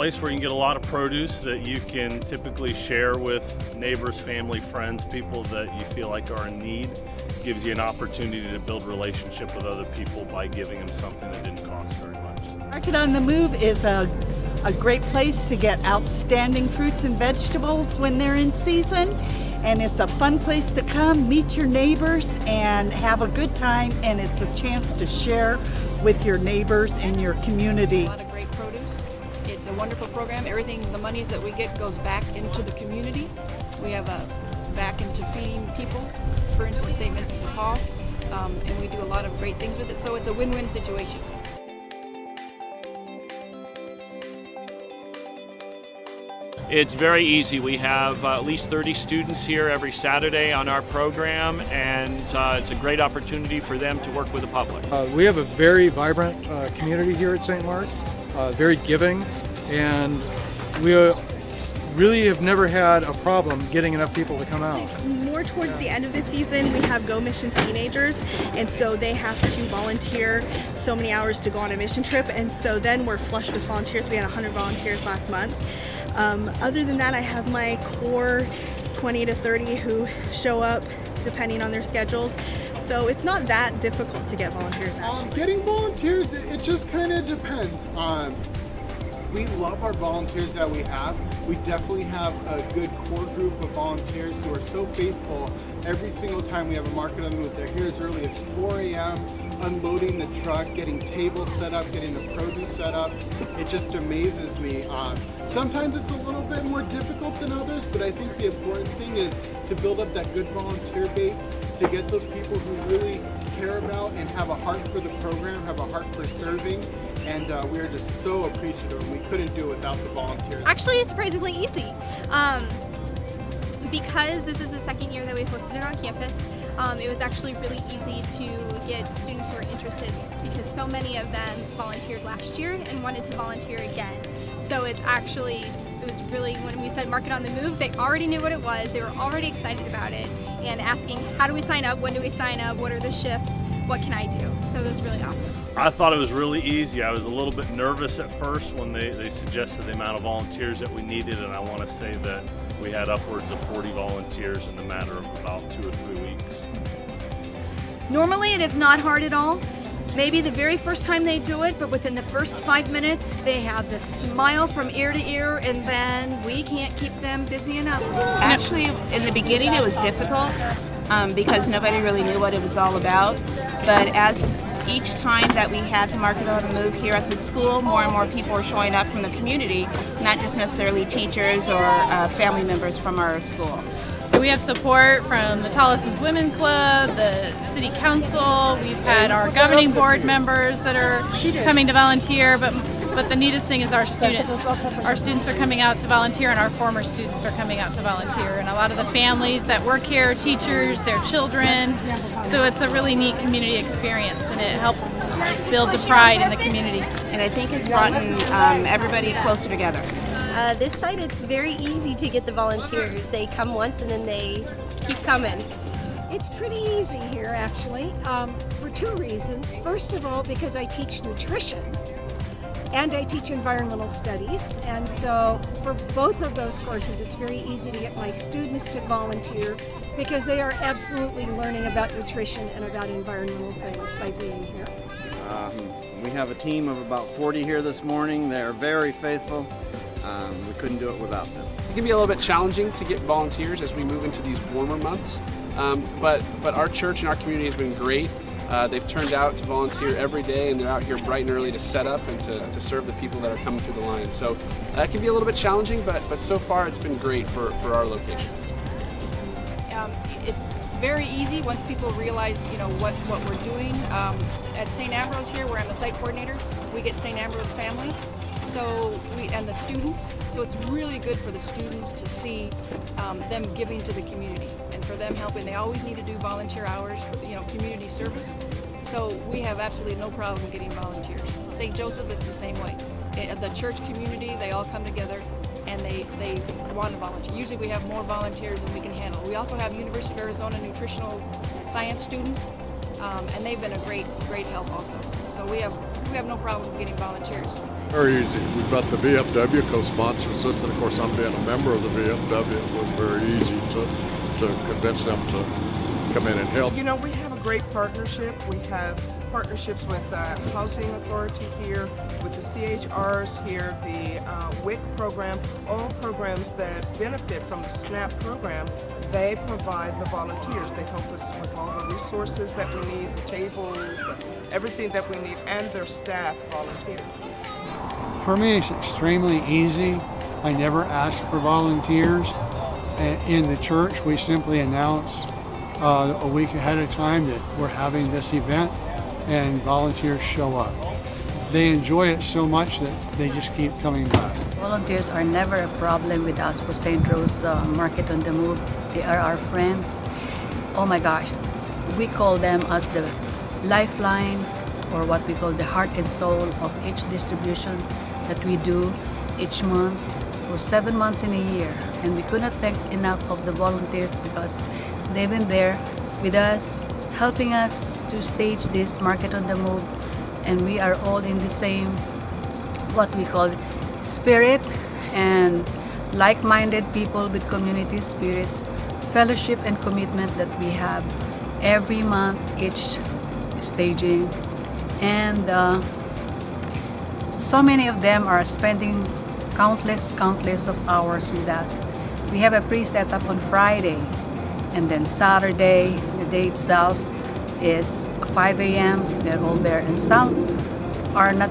place where you can get a lot of produce that you can typically share with neighbors, family, friends, people that you feel like are in need. Gives you an opportunity to build relationship with other people by giving them something that didn't cost very much. Market on the Move is a great place to get outstanding fruits and vegetables when they're in season. And it's a fun place to come, meet your neighbors, and have a good time. And it's a chance to share with your neighbors and your community. A lot of great produce. It's a wonderful program. Everything, the monies that we get goes back into the community. We have back into feeding people, for instance, St. Vincent de Paul, and we do a lot of great things with it. So it's a win-win situation. It's very easy. We have at least 30 students here every Saturday on our program, and it's a great opportunity for them to work with the public. We have a very vibrant community here at St. Mark, very giving, and we really have never had a problem getting enough people to come out. More towards the end of the season, we have Go Missions teenagers, and so they have to volunteer so many hours to go on a mission trip, and so then we're flush with volunteers. We had 100 volunteers last month. Other than that, I have my core 20 to 30 who show up depending on their schedules. So it's not that difficult to get volunteers. Getting volunteers, it just kind of depends. We love our volunteers that we have. We definitely have a good core group of volunteers who are so faithful. Every single time we have a market on the move, they're here as early as 4 a.m. unloading the truck, getting tables set up, getting the produce set up. It just amazes me. Sometimes it's a little bit more difficult than others, but I think the important thing is to build up that good volunteer base, to get those people who really care about and have a heart for the program, have a heart for serving, and we are just so appreciative, and we couldn't do it without the volunteers. Actually, it's surprisingly easy. Because this is the second year that we've hosted it on campus, it was actually really easy to get students who are interested, because so many of them volunteered last year and wanted to volunteer again. So it was really, when we said Market on the Move, they already knew what it was, they were already excited about it, and asking, how do we sign up, when do we sign up, what are the shifts, what can I do? So it was really awesome. I thought it was really easy. I was a little bit nervous at first when they suggested the amount of volunteers that we needed, and I want to say that we had upwards of 40 volunteers in the matter of about 2 or 3 weeks. Normally it is not hard at all. Maybe the very first time they do it, but within the first 5 minutes they have the smile from ear to ear, and then we can't keep them busy enough. Actually, in the beginning it was difficult because nobody really knew what it was all about, but as each time that we had the Market on the Move here at the school, more and more people are showing up from the community, not just necessarily teachers or family members from our school. We have support from the Tollison's Women Club, the City Council. We've had our governing board members that are coming to volunteer, but the neatest thing is our students. Our students are coming out to volunteer, and our former students are coming out to volunteer. And a lot of the families that work here, teachers, their children. So it's a really neat community experience, and it helps build the pride in the community. And I think it's brought everybody closer together. This site, it's very easy to get the volunteers. They come once and then they keep coming. It's pretty easy here, actually, for 2 reasons. First of all, because I teach nutrition and I teach environmental studies, and so for both of those courses it's very easy to get my students to volunteer because they are absolutely learning about nutrition and about environmental things by being here. We have a team of about 40 here this morning. They're very faithful. We couldn't do it without them. It can be a little bit challenging to get volunteers as we move into these warmer months, but our church and our community has been great. They've turned out to volunteer every day, and they're out here bright and early to set up and to serve the people that are coming through the line. So that can be a little bit challenging, but so far it's been great for our location. It's very easy once people realize, what we're doing. At St. Ambrose here, where I'm the site coordinator, we get St. Ambrose family. And the students, so it's really good for the students to see them giving to the community, and for them helping. They always need to do volunteer hours for community service, so we have absolutely no problem getting volunteers. St. Joseph, it's the same way. The church community, they all come together and they want to volunteer. Usually we have more volunteers than we can handle. We also have University of Arizona nutritional science students and they've been a great help also. So we have no problems getting volunteers. Very easy. We've got the VFW co-sponsors this, and of course I'm being a member of the VFW. It was very easy to convince them to come in and help. You know, we have a great partnership. We have partnerships with the Housing Authority here, with the CHRs here, the WIC program, all programs that benefit from the SNAP program. They provide the volunteers. They help us with all the resources that we need, the tables, everything that we need, and their staff volunteer. For me, it's extremely easy. I never ask for volunteers. In the church, we simply announce a week ahead of time that we're having this event, and volunteers show up. They enjoy it so much that they just keep coming back. Volunteers are never a problem with us for St. Rose Market on the Move. They are our friends. Oh my gosh, we call them as the lifeline, or what we call the heart and soul of each distribution that we do each month for 7 months in a year. And we could not thank enough of the volunteers because they've been there with us, helping us to stage this Market on the Move. And we are all in the same, what we call spirit, and like-minded people with community spirits, fellowship and commitment that we have every month, each staging. And so many of them are spending countless of hours with us. We have a pre-setup on Friday, and then Saturday, the day itself, is 5 a.m. They're all there, and some are not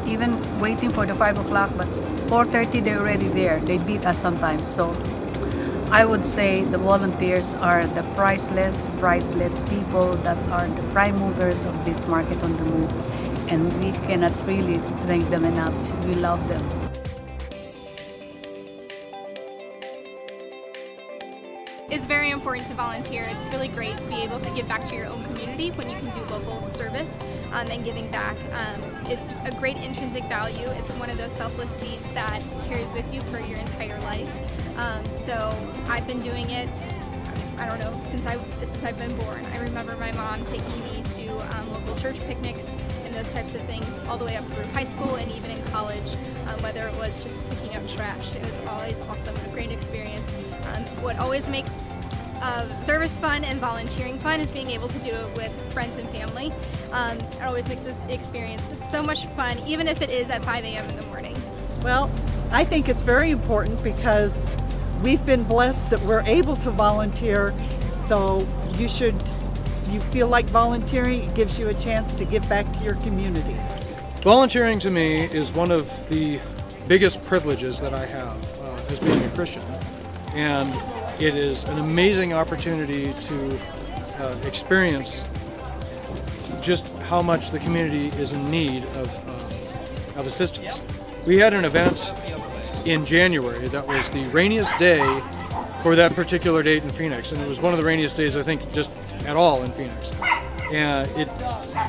even waiting for the 5 o'clock, but 4:30 they're already there. They beat us sometimes. So I would say the volunteers are the priceless people that are the prime movers of this Market on the Move, and we cannot really thank them enough. We love them. It's very important to volunteer. It's really great to be able to give back to your own community when you can do local service and giving back. It's a great intrinsic value. It's one of those selfless seeds that carries with you for your entire life. So I've been doing it, I don't know, since I've been born. I remember my mom taking me to local church picnics and those types of things all the way up through high school and even in college, whether it was just picking up trash. It was always awesome, a great experience. What always makes service fun and volunteering fun is being able to do it with friends and family. It always makes this experience so much fun, even if it is at 5 a.m. in the morning. Well, I think it's very important because we've been blessed that we're able to volunteer, so you feel like volunteering, it gives you a chance to give back to your community. Volunteering to me is one of the biggest privileges that I have as being a Christian. And it is an amazing opportunity to experience just how much the community is in need of assistance. We had an event in January that was the rainiest day for that particular date in Phoenix, and it was one of the rainiest days I think just at all in Phoenix. And it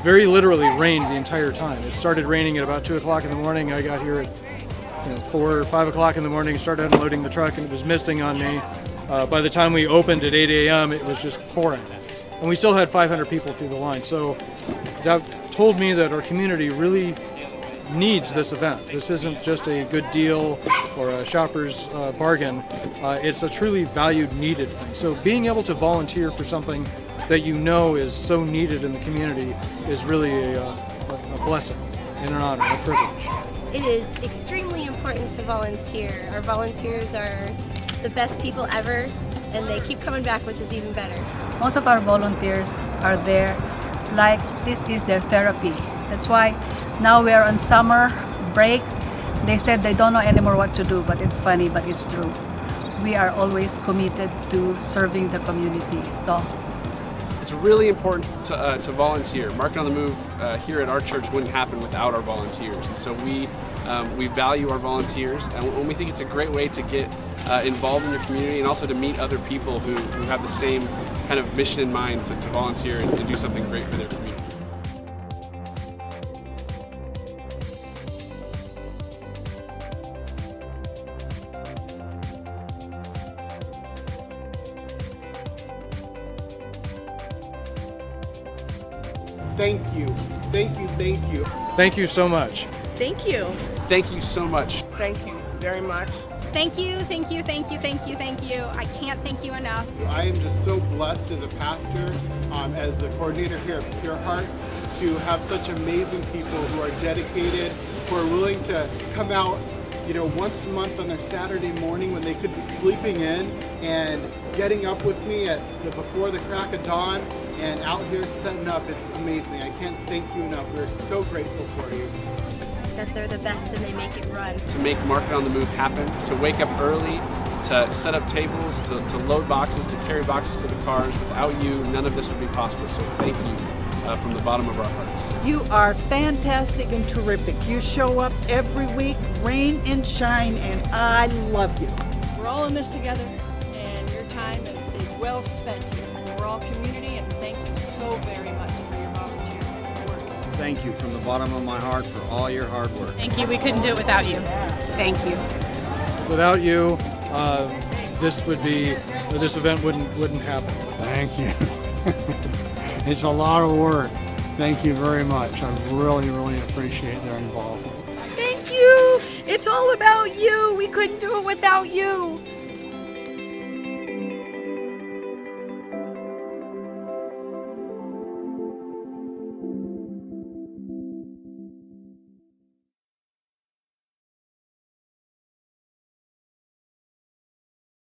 very literally rained the entire time. It started raining at about 2 o'clock in the morning. I got here at 4 or 5 o'clock in the morning, started unloading the truck, and it was misting on me. By the time we opened at 8 a.m., it was just pouring. And we still had 500 people through the line. So that told me that our community really needs this event. This isn't just a good deal or a shopper's bargain. It's a truly valued, needed thing. So being able to volunteer for something that you know is so needed in the community is really a blessing and an honor, a privilege. It is extremely important to volunteer. Our volunteers are the best people ever, and they keep coming back, which is even better. Most of our volunteers are there like this is their therapy. That's why now we are on summer break. They said they don't know anymore what to do, but it's funny, but it's true. We are always committed to serving the community. So it's really important to volunteer. Market on the Move here at our church wouldn't happen without our volunteers, and so we value our volunteers, and we think it's a great way to get involved in your community and also to meet other people who have the same kind of mission in mind to volunteer and do something great for their community. thank you. Thank you, thank you. Thank you so much. Thank you. Thank you so much. Thank you very much. Thank you, thank you, thank you, thank you, thank you. I can't thank you enough. I am just so blessed as a pastor, as the coordinator here at Pure Heart, to have such amazing people who are dedicated, who are willing to come out, you know, once a month on their Saturday morning when they could be sleeping in and getting up with me before the crack of dawn and out here setting up. It's amazing. I can't thank you enough. We're so grateful for you. That they're the best and they make it run. To make Market on the Move happen, to wake up early, to set up tables, to load boxes, to carry boxes to the cars. Without you, none of this would be possible. So thank you from the bottom of our hearts. You are fantastic and terrific. You show up every week, rain and shine, and I love you. We're all in this together, and your time is well spent here. We're all community, and thank you so very much for your volunteer work. Thank you from the bottom of my heart for all your hard work. Thank you. We couldn't do it without you. Thank you. Without you, this event wouldn't happen. Thank you. It's a lot of work. Thank you very much. I really, really appreciate their involvement. Thank you. It's all about you. We couldn't do it without you.